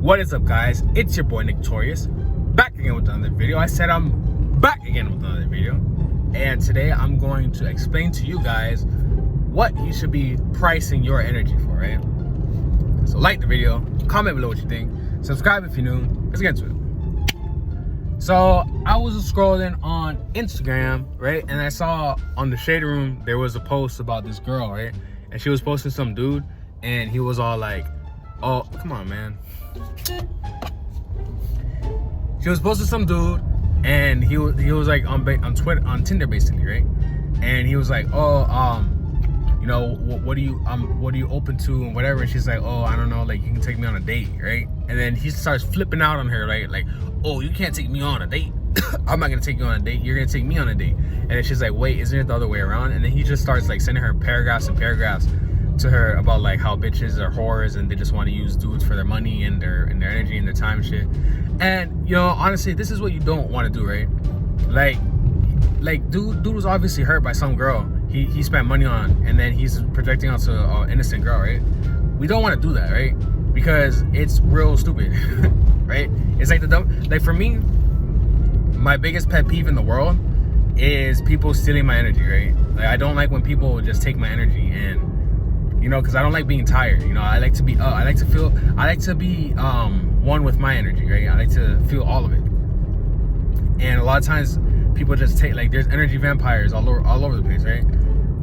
What is up, guys? It's your boy Torius, back again with another video. I said I'm back again with another video, and today I'm going to explain to you guys what you should be pricing your energy for, right? So like the video, comment below what you think, subscribe if you're new. Let's get into it. So I was scrolling on Instagram, right, and I saw on the Shade Room there was a post about this girl, right, and she was posting some dude, and he was all like, "Oh, come on, man." She was posting some dude, and he was like on Twitter, on Tinder basically, right? And he was like, "Oh, you know, what are you open to and whatever?" And she's like, "Oh, I don't know, like you can take me on a date, right?" And then he starts flipping out on her, right? Like, "Oh, you can't take me on a date. I'm not gonna take you on a date. You're gonna take me on a date." And then she's like, "Wait, isn't it the other way around?" And then he just starts like sending her paragraphs and paragraphs to her about like how bitches are whores and they just want to use dudes for their money and their energy and their time and shit. And you know, honestly, this is what you don't want to do, right? Like dude was obviously hurt by some girl he spent money on, and then he's projecting onto an innocent girl, right? We don't want to do that, right? Because it's real stupid. Right? It's like like for me, my biggest pet peeve in the world is people stealing my energy, right? Like I don't like when people just take my energy, and you know, because I don't like being tired. You know, I like to be I like to be one with my energy, right? I like to feel all of it. And a lot of times people just take, like, there's energy vampires all over the place, right?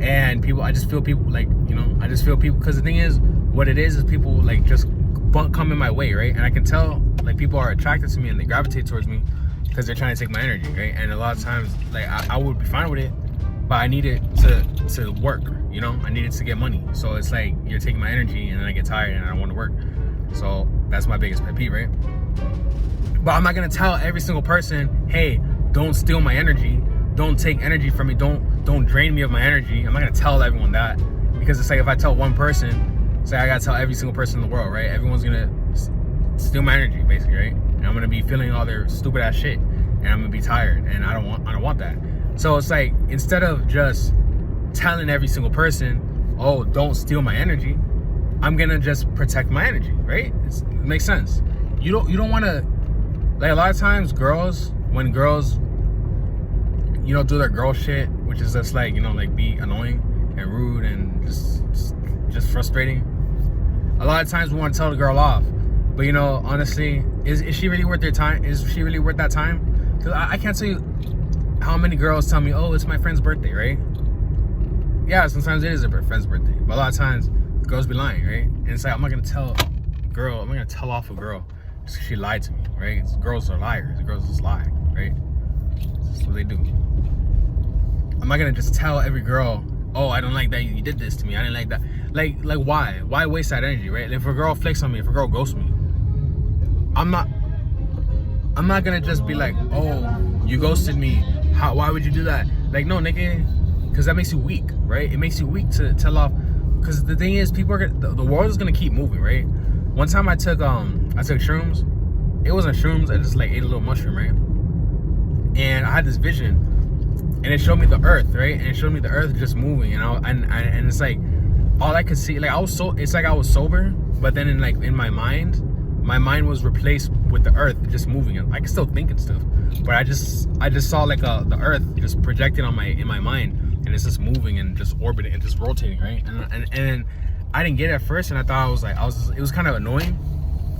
And I just feel people, like, you know, I just feel people, because the thing is, what it is people like just come in my way, right? And I can tell like people are attracted to me and they gravitate towards me because they're trying to take my energy, right? And a lot of times, like, I would be fine with it, but I need it to work, you know? I need it to get money. So it's like, you're taking my energy and then I get tired and I don't want to work. So that's my biggest pet peeve, right? But I'm not gonna tell every single person, "Hey, don't steal my energy. Don't take energy from me. Don't drain me of my energy." I'm not gonna tell everyone that, because it's like, if I tell one person, say I gotta tell every single person in the world, right? Everyone's gonna steal my energy, basically, right? And I'm gonna be feeling all their stupid ass shit, and I'm gonna be tired, and I don't want that. So it's like, instead of just telling every single person, "Oh, don't steal my energy," I'm gonna just protect my energy, right? It makes sense. You don't want to, like, a lot of times when girls, you know, do their girl shit, which is just like, you know, like be annoying and rude and just frustrating. A lot of times we want to tell the girl off, but you know, honestly, is she really worth their time? Is she really worth that time? Because I can't tell you how many girls tell me, "Oh, it's my friend's birthday," right? Yeah, sometimes it is a friend's birthday, but a lot of times girls be lying, right? And it's like, I'm not gonna tell off a girl because she lied to me, right? Girls are liars. Girls just lie, right? That's what they do. I'm not gonna just tell every girl, "Oh, I don't like that you did this to me. I didn't like that." Like why? Why waste that energy, right? If a girl flicks on me, if a girl ghosts me, I'm not gonna just be like, "Oh, you ghosted me. Why would you do that?" Like, no, nigga, because that makes you weak, right? It makes you weak to tell off. Because the thing is, people are the world is gonna keep moving, right? One time I took shrooms. It wasn't shrooms. I just like ate a little mushroom, right? And I had this vision, and it showed me the earth, right? And it showed me the earth just moving, and it's like, all I could see, like, it's like I was sober, but then in my mind was replaced with the earth just moving. I can still think and stuff, but I just saw like the earth just projected in my mind, and it's just moving and just orbiting and just rotating, right? And I didn't get it at first, and I thought it was kind of annoying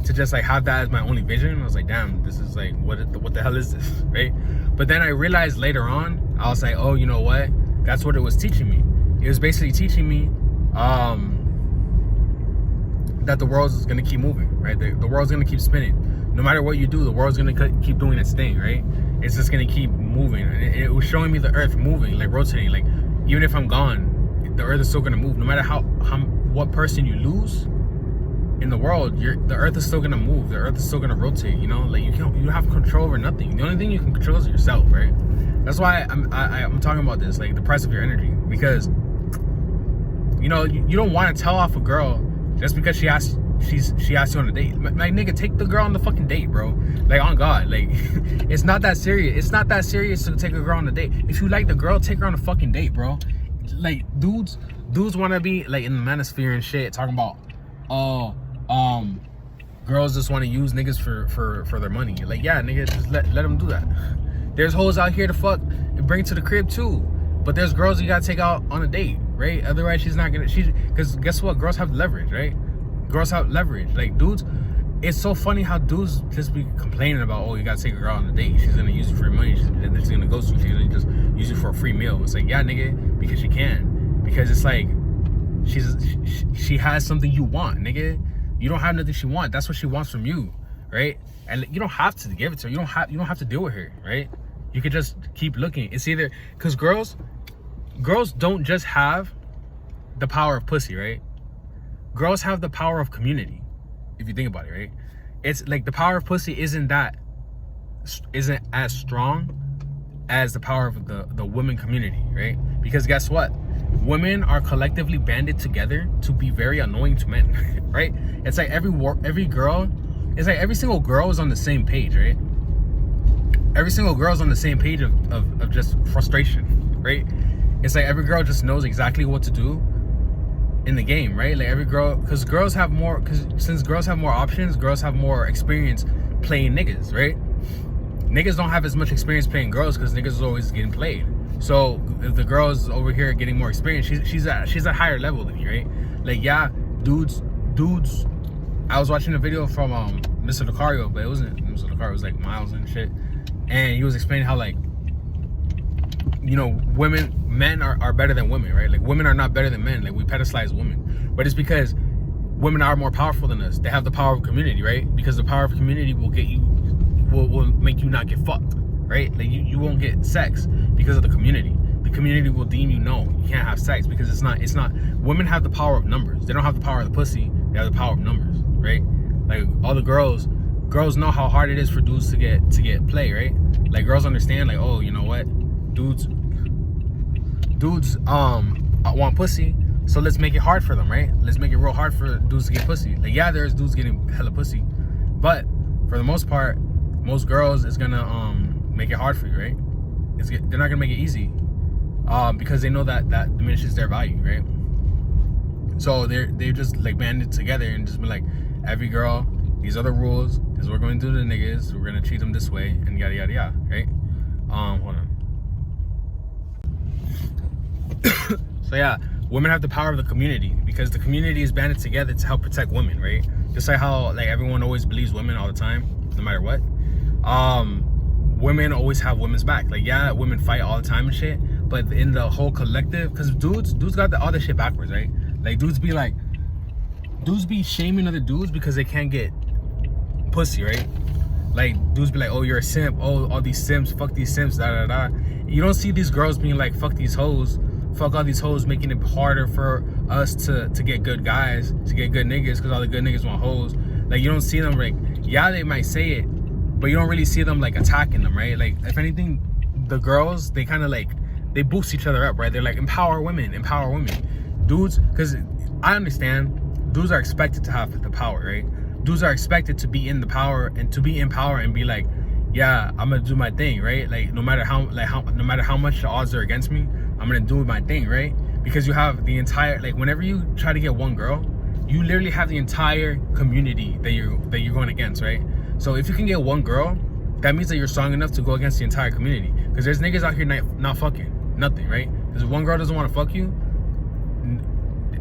to just like have that as my only vision. I was like, damn, this is like, what the hell is this, right? But then I realized later on, I was like, oh, you know what? That's what it was teaching me. It was basically teaching me that the world is gonna keep moving, right? The world's gonna keep spinning. No matter what you do, the world's gonna keep doing its thing, right? It's just gonna keep moving. And it was showing me the earth moving, like rotating. Like, even if I'm gone, the earth is still gonna move. No matter what person you lose in the world, the earth is still gonna move. The earth is still gonna rotate, you know? Like, you don't have control over nothing. The only thing you can control is yourself, right? That's why I'm talking about this, like the price of your energy, because you know, you don't want to tell off a girl just because she asked you on a date. Like, nigga, take the girl on the fucking date, bro. Like, on God, like, it's not that serious. It's not that serious to take a girl on a date. If you like the girl, take her on a fucking date, bro. Like, dudes want to be like in the manosphere and shit, talking about, oh, girls just want to use niggas for their money. Like, yeah, nigga, just let them do that. There's hoes out here to fuck and bring to the crib too. But there's girls you gotta take out on a date, right? Otherwise, because guess what? Girls have leverage, right? Girls have leverage. Like, dudes, it's so funny how dudes just be complaining about, oh, you gotta take a girl on a date. She's gonna use you for your money. She's gonna go to you. She's gonna just use you for a free meal. It's like, yeah, nigga, because she can. Because it's like, she has something you want, nigga. You don't have nothing she wants. That's what she wants from you, right? And you don't have to give it to her. You don't have to deal with her, right? You could just keep looking. It's either because girls don't just have the power of pussy, right? Girls have the power of community. If you think about it, right? It's like the power of pussy isn't as strong as the power of the women community, right? Because guess what? Women are collectively banded together to be very annoying to men, right? It's like every single girl is on the same page, right? Every single girl is on the same page of just frustration, right? It's like every girl just knows exactly what to do in the game, right? Like every girl, because since girls have more options, girls have more experience playing niggas, right? Niggas don't have as much experience playing girls because niggas is always getting played. So if the girl is over here getting more experience, she's at higher level than you, right? Like, yeah, dudes. I was watching a video from Mr. Lucario, but it wasn't Mr. Lucario. It was like Miles and shit, and he was explaining how, like, you know, men are better than women, right? Like, women are not better than men. Like, we pedestalize women, but it's because women are more powerful than us. They have the power of community, right? Because the power of community will make you not get fucked, right? Like, you won't get sex because of the community. The community will deem you can't have sex because it's not. Women have the power of numbers. They don't have the power of the pussy. They have the power of numbers, right? Like, all the girls know how hard it is for dudes to get play, right? Like, girls understand, like, oh, you know what, dudes want pussy, so let's make it hard for them, right? Let's make it real hard for dudes to get pussy. Like, yeah, there's dudes getting hella pussy, but for the most part, most girls is gonna make it hard for you, right? They're not gonna make it easy, because they know that diminishes their value, right? So they're just like banded together and just be like, every girl, these are the rules. This is what we're going to do to the niggas. We're going to treat them this way, and yada yada yada, right? Hold on. So yeah, women have the power of the community because the community is banded together to help protect women, right? Just like how, like, everyone always believes women all the time, no matter what. Women always have women's back. Like, yeah, women fight all the time and shit, but in the whole collective, because dudes got all this shit backwards, right? Like, dudes be shaming other dudes because they can't get pussy, right? Like, dudes be like, oh, you're a simp. Oh, all these simps, fuck these simps, da da da. You don't see these girls being like, fuck these hoes, fuck all these hoes, making it harder for us to get good guys, to get good niggas, because all the good niggas want hoes. Like, you don't see them, like, yeah, they might say it, but you don't really see them like attacking them, right? Like, if anything, the girls, they kind of like, they boost each other up, right? They're like, empower women. Dudes, because I understand, dudes are expected to have the power, right? Dudes are expected to be in the power and to be in power and be like, yeah, I'm gonna do my thing, right? Like, no matter how much the odds are against me, I'm gonna do my thing, right? Because you have the entire, like, whenever you try to get one girl, you literally have the entire community that you're going against, right? So if you can get one girl, that means that you're strong enough to go against the entire community. Because there's niggas out here not fucking nothing, right? Because if one girl doesn't want to fuck you,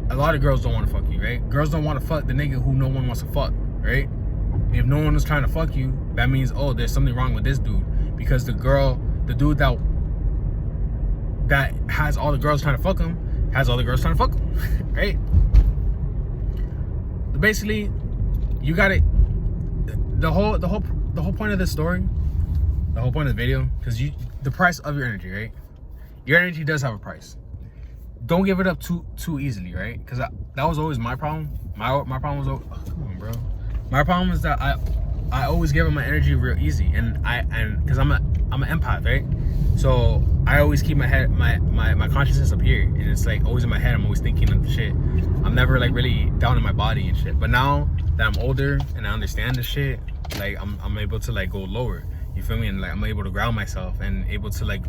a lot of girls don't want to fuck you, right? Girls don't want to fuck the nigga who no one wants to fuck, right? If no one is trying to fuck you, that means, oh, there's something wrong with this dude. Because the dude that has all the girls trying to fuck him, has all the girls trying to fuck him, right? Basically, you got it. The whole point of this story, the whole point of the video, because the price of your energy, right? Your energy does have a price. Don't give it up too easily, right? Because that was always my problem. My problem was, oh, come on, bro. My problem is that I always give up my energy real easy, and because I'm an empath, right? So I always keep my head, my consciousness up here, and it's like always in my head. I'm always thinking of shit. I'm never like really down in my body and shit. But now that I'm older and I understand this shit, like I'm able to like go lower. You feel me? And like I'm able to ground myself and able to, like,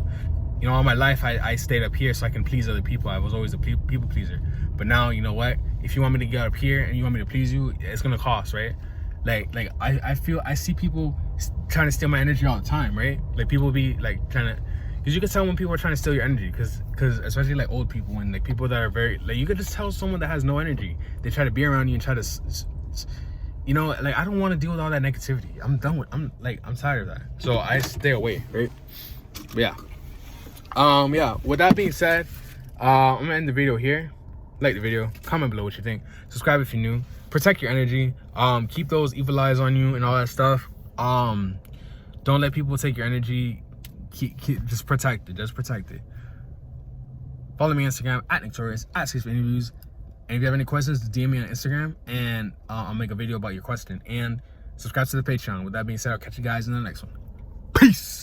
you know, all my life I stayed up here so I can please other people. I was always a people pleaser. But now, you know what? If you want me to get up here and you want me to please you, it's gonna cost, right? Like I feel I see people trying to steal my energy all the time, right? Like people be like trying to, because you can tell when people are trying to steal your energy, because especially like old people and like people that are very like, you could just tell someone that has no energy, they try to be around you and try to, you know, like I don't want to deal with all that negativity. I'm done with, I'm tired of that, so I stay away, right? But yeah, with that being said, I'm gonna end the video here. Like the video, comment below what you think, subscribe if you're new, protect your energy, keep those evil eyes on you and all that stuff. Don't let people take your energy. Just protect it. Follow me on Instagram at Torius, at Space for Interviews, and if you have any questions, DM me on Instagram and I'll make a video about your question, and subscribe to the Patreon. With that being said, I'll catch you guys in the next one. Peace.